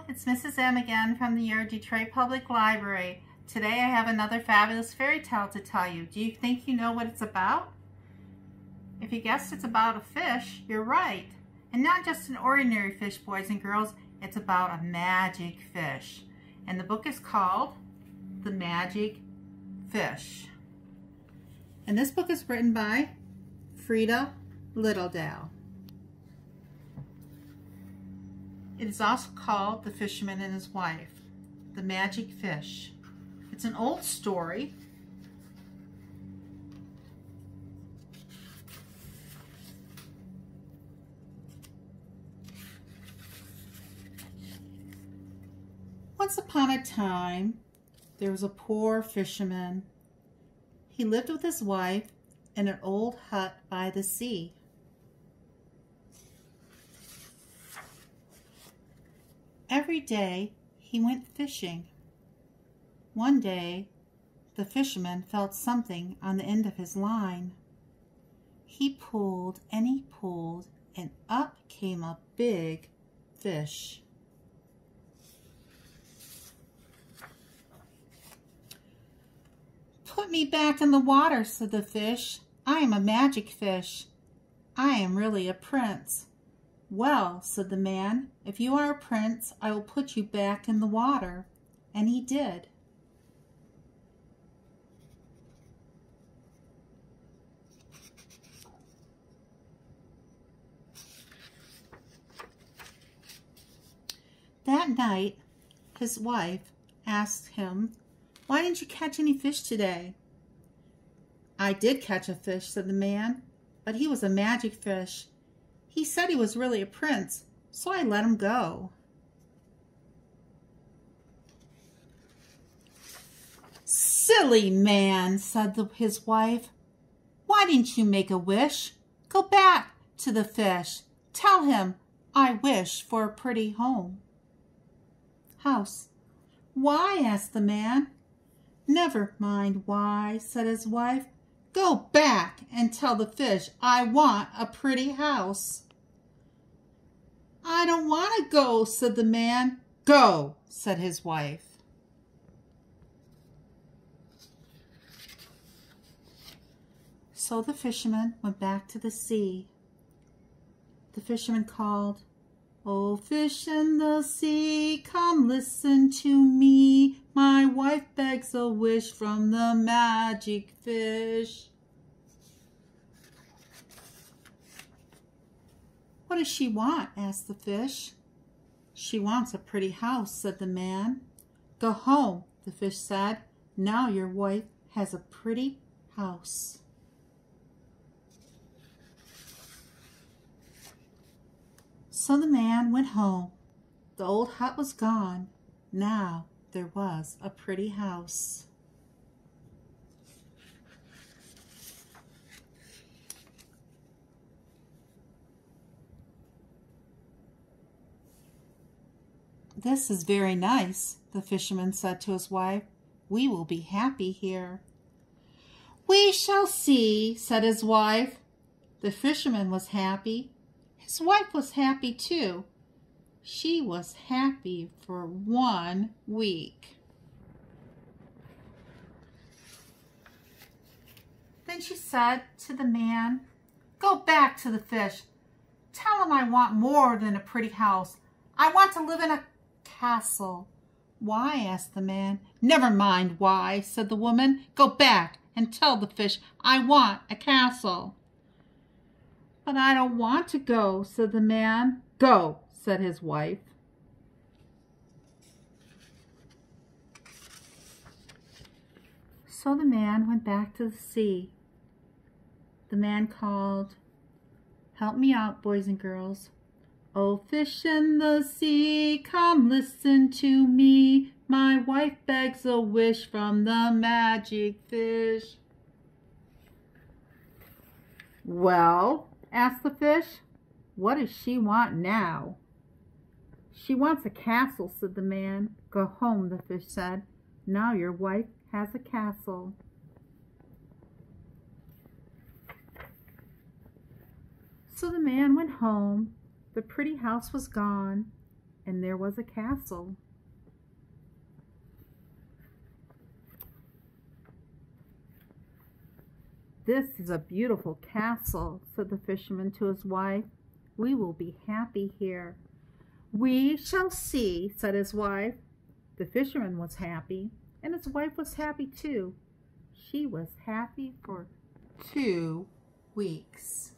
It's Mrs. M again from the your Detroit Public Library. Today I have another fabulous fairy tale to tell you. Do you think you know what it's about? If you guessed it's about a fish, you're right. And not just an ordinary fish, boys and girls, it's about a magic fish. And the book is called The Magic Fish. And this book is written by Frida Littledale. It is also called The Fisherman and His Wife, The Magic Fish. It's an old story. Once upon a time, there was a poor fisherman. He lived with his wife in an old hut by the sea. Every day he went fishing. One day the fisherman felt something on the end of his line. He pulled and up came a big fish. "Put me back in the water," said the fish. "I am a magic fish. I am really a prince." "Well," said the man, "if you are a prince, I will put you back in the water." And he did. That night, his wife asked him, "Why didn't you catch any fish today?" "I did catch a fish," said the man, "but he was a magic fish. He said he was really a prince, so I let him go." "Silly man," said his wife. "Why didn't you make a wish? Go back to the fish. Tell him I wish for a pretty house." "Why?" asked the man. "Never mind why," said his wife. "Go back and tell the fish I want a pretty house." "I don't want to go," said the man. "Go," said his wife. So the fisherman went back to the sea. The fisherman called, "Oh, fish in the sea, come listen to me. My wife begs a wish from the magic fish." "What does she want?" asked the fish. "She wants a pretty house," said the man. "Go home," the fish said. "Now your wife has a pretty house." So the man went home. The old hut was gone. Now there was a pretty house. "This is very nice," the fisherman said to his wife. "We will be happy here." "We shall see," said his wife. The fisherman was happy. His wife was happy too. She was happy for 1 week. Then she said to the man, "Go back to the fish. Tell him I want more than a pretty house. I want to live in a castle." "Why?" asked the man. "Never mind why," said the woman. "Go back and tell the fish I want a castle." "But I don't want to go," said the man. "Go," said his wife. So the man went back to the sea. The man called, "Help me out, boys and girls. Oh, fish in the sea, come listen to me. My wife begs a wish from the magic fish." "Well," asked the fish, "what does she want now?" "She wants a castle," said the man. "Go home," the fish said. "Now your wife has a castle." So the man went home. The pretty house was gone, and there was a castle. "This is a beautiful castle," said the fisherman to his wife. "We will be happy here." "We shall see," said his wife. The fisherman was happy, and his wife was happy too. She was happy for 2 weeks.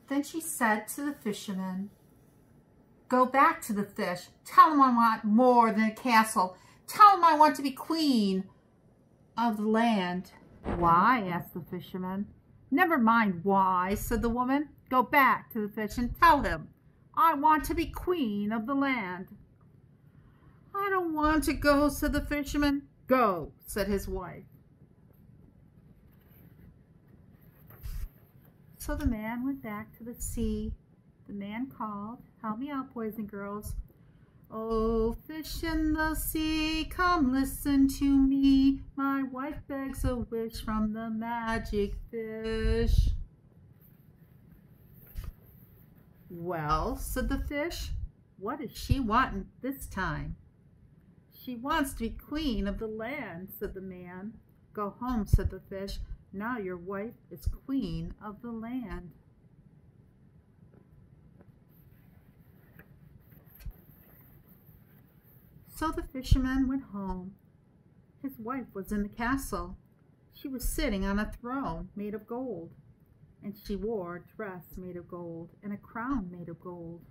Then she said to the fisherman, "Go back to the fish. Tell him I want more than a castle. Tell him I want to be queen of the land." "Why?" asked the fisherman. "Never mind why," said the woman. "Go back to the fish and tell him I want to be queen of the land." "I don't want to go," said the fisherman. "Go," said his wife. So the man went back to the sea. The man called, "Help me out, boys and girls." "Oh, fish in the sea, come listen to me. My wife begs a wish from the magic fish." "Well," said the fish, "what does she want this time?" "She wants to be queen of the land," said the man. "Go home," said the fish. "Now your wife is queen of the land." So the fisherman went home. His wife was in the castle. She was sitting on a throne made of gold, and she wore a dress made of gold and a crown made of gold.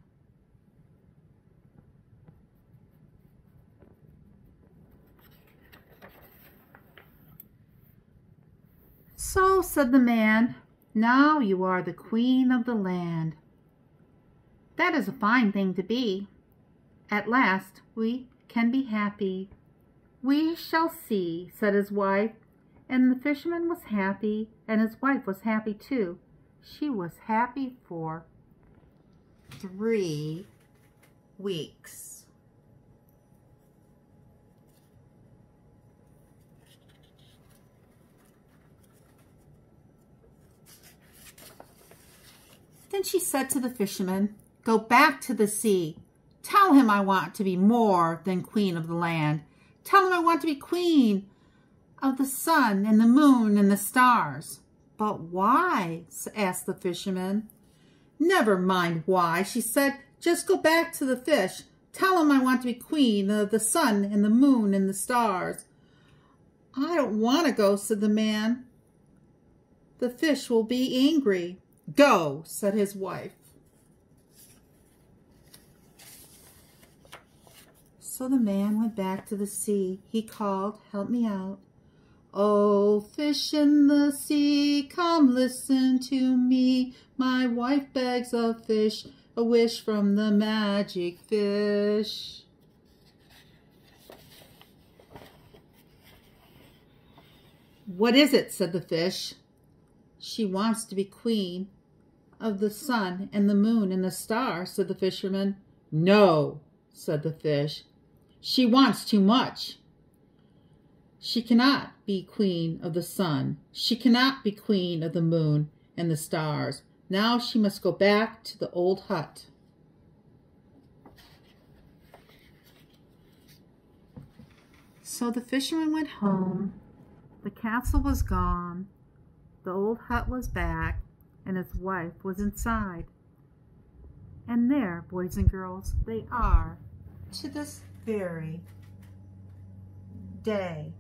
"So," said the man, "now you are the queen of the land. That is a fine thing to be. At last we can be happy." "We shall see," said his wife. And the fisherman was happy, and his wife was happy too. She was happy for 3 weeks. Then she said to the fisherman, "Go back to the sea. Tell him I want to be more than queen of the land. Tell him I want to be queen of the sun and the moon and the stars." "But why?" asked the fisherman. "Never mind why," she said. "Just go back to the fish. Tell him I want to be queen of the sun and the moon and the stars." "I don't want to go," said the man. "The fish will be angry." "Go," said his wife. So the man went back to the sea. He called, "Help me out. Oh, fish in the sea, come listen to me. My wife begs a wish from the magic fish." "What is it?" said the fish. "She wants to be queen of the sun and the moon and the stars," said the fisherman. "No," said the fish. "She wants too much. She cannot be queen of the sun. She cannot be queen of the moon and the stars. Now she must go back to the old hut." So the fisherman went home. The castle was gone. The old hut was back, and his wife was inside. And there, boys and girls, they are to this very day.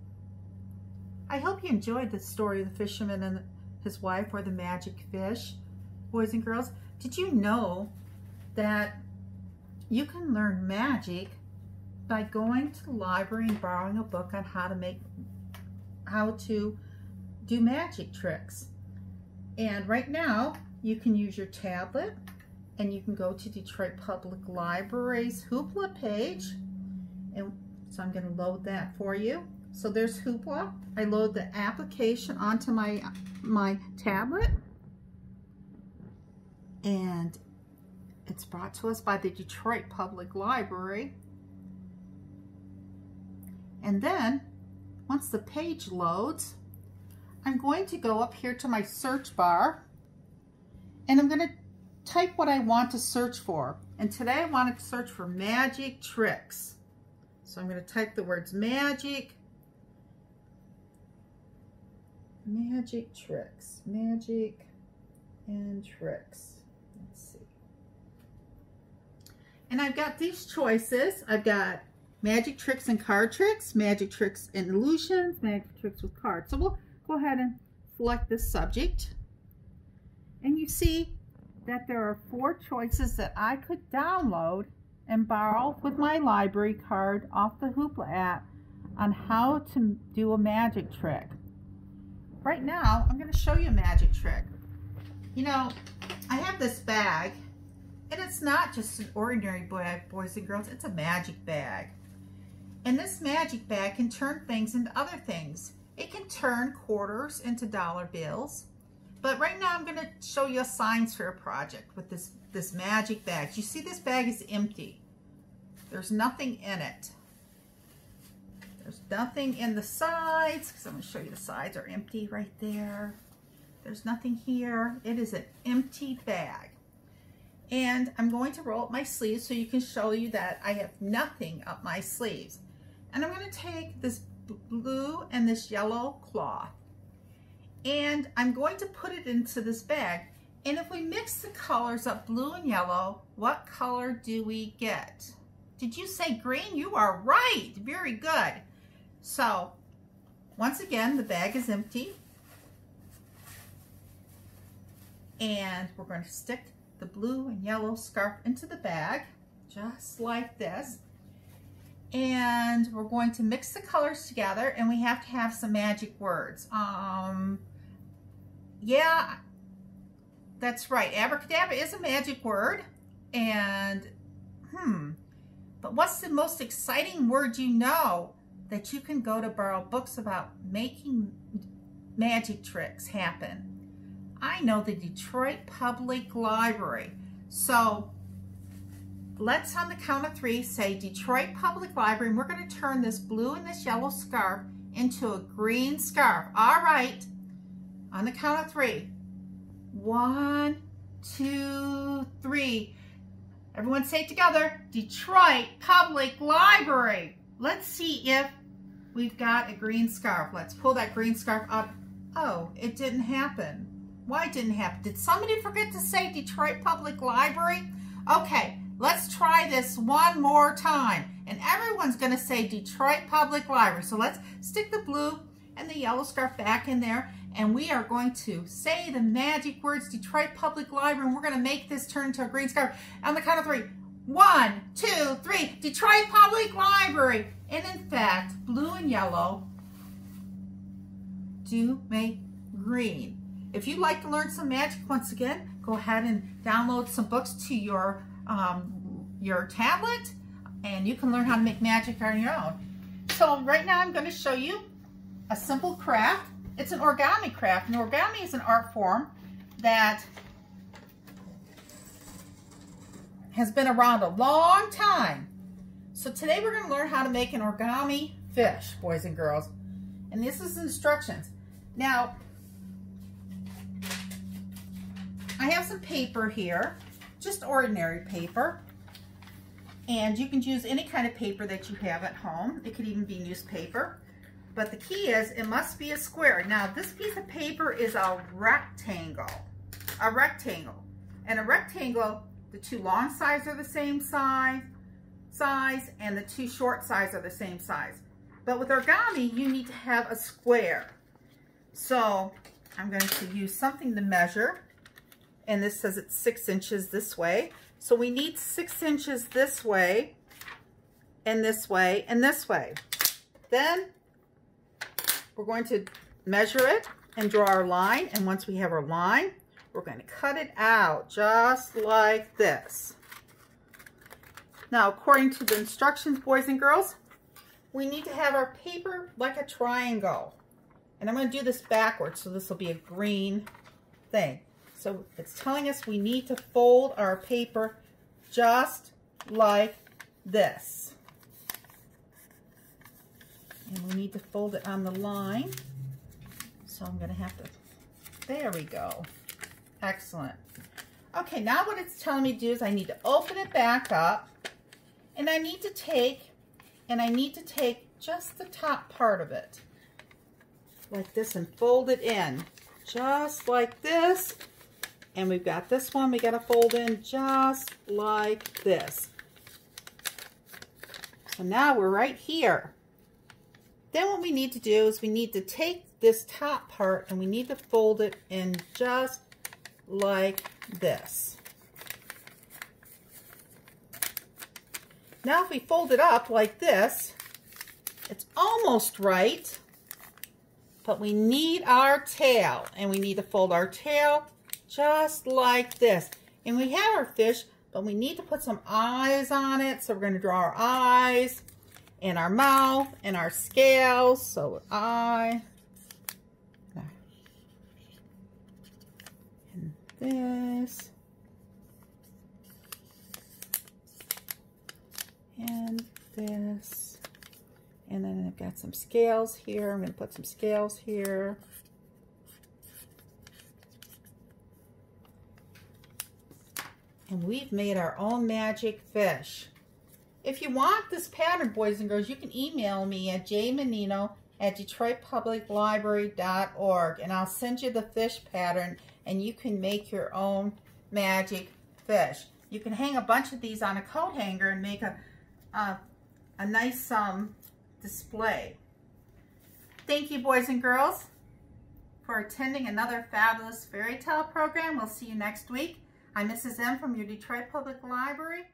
I hope you enjoyed the story of the fisherman and his wife, or the magic fish. Boys and girls, did you know that you can learn magic by going to the library and borrowing a book on how to do magic tricks? And right now, you can use your tablet, and you can go to Detroit Public Library's Hoopla page. And so I'm going to load that for you. So there's Hoopla. I load the application onto my tablet, and it's brought to us by the Detroit Public Library. And then once the page loads, I'm going to go up here to my search bar, and I'm going to type what I want to search for. And today I wanted to search for magic tricks. So I'm going to type the words magic tricks, magic and tricks. Let's see. And I've got these choices. I've got magic tricks and card tricks, magic tricks and illusions, magic tricks with cards. So we'll go ahead and select this subject. And you see that there are 4 choices that I could download and borrow with my library card off the Hoopla app on how to do a magic trick. Right now, I'm going to show you a magic trick. You know, I have this bag, and it's not just an ordinary bag, boys and girls, it's a magic bag. And this magic bag can turn things into other things. It can turn quarters into dollar bills. But right now I'm going to show you a science fair project with this magic bag. You see this bag is empty. There's nothing in it. There's nothing in the sides, because I'm going to show you the sides are empty right there. There's nothing here. It is an empty bag. And I'm going to roll up my sleeves so you can show you that I have nothing up my sleeves. And I'm going to take this blue and this yellow cloth. And I'm going to put it into this bag. And if we mix the colors up, blue and yellow, what color do we get? Did you say green? You are right. Very good. So, once again, the bag is empty. And we're going to stick the blue and yellow scarf into the bag, just like this. And we're going to mix the colors together, and we have to have some magic words. Yeah, that's right. Abracadabra is a magic word. And, but what's the most exciting word you know that you can go to borrow books about making magic tricks happen? I know the Detroit Public Library. So let's, on the count of 3, say Detroit Public Library, and we're going to turn this blue and this yellow scarf into a green scarf. All right, on the count of 3. 1, 2, 3. Everyone say it together. Detroit Public Library. Let's see if we've got a green scarf. Let's pull that green scarf up. Oh, it didn't happen. Why didn't it happen? Did somebody forget to say Detroit Public Library? Okay, let's try this one more time. And everyone's going to say Detroit Public Library. So let's stick the blue and the yellow scarf back in there. And we are going to say the magic words, Detroit Public Library. And we're going to make this turn into a green scarf. On the count of 3. 1, 2, 3. Detroit Public Library. And in fact, blue and yellow do make green. If you'd like to learn some magic, once again, go ahead and download some books to your tablet, and you can learn how to make magic on your own. So right now I'm going to show you a simple craft. It's an origami craft, and origami is an art form that has been around a long time. So today we're going to learn how to make an origami fish, boys and girls. And this is instructions. Now, I have some paper here, just ordinary paper. And you can use any kind of paper that you have at home. It could even be newspaper. But the key is it must be a square. Now, this piece of paper is a rectangle. A rectangle. And a rectangle, the 2 long sides are the same size, and the 2 short sides are the same size. But with origami, you need to have a square. So I'm going to use something to measure. And this says it's 6 inches this way. So we need 6 inches this way, and this way, and this way. Then we're going to measure it and draw our line. And once we have our line, we're going to cut it out just like this. Now, according to the instructions, boys and girls, we need to have our paper like a triangle. And I'm going to do this backwards, so this will be a green thing. So it's telling us we need to fold our paper just like this. And we need to fold it on the line. So I'm going to have to, there we go. Excellent. Okay, now what it's telling me to do is I need to open it back up, and I need to take just the top part of it, like this, and fold it in, just like this. And we've got this one we got to fold in just like this. So now we're right here. Then what we need to do is we need to take this top part and we need to fold it in just like this. Now if we fold it up like this, it's almost right, but we need our tail, and we need to fold our tail just like this. And we have our fish, but we need to put some eyes on it, so we're going to draw our eyes and our mouth and our scales. So eye and this and this, and then I've got some scales here. I'm going to put some scales here. And we've made our own magic fish. If you want this pattern, boys and girls, you can email me at jmenino@detroitpubliclibrary.org, and I'll send you the fish pattern, and you can make your own magic fish. You can hang a bunch of these on a coat hanger and make a nice display. Thank you, boys and girls, for attending another fabulous fairy tale program. We'll see you next week. I'm Mrs. M from your Detroit Public Library.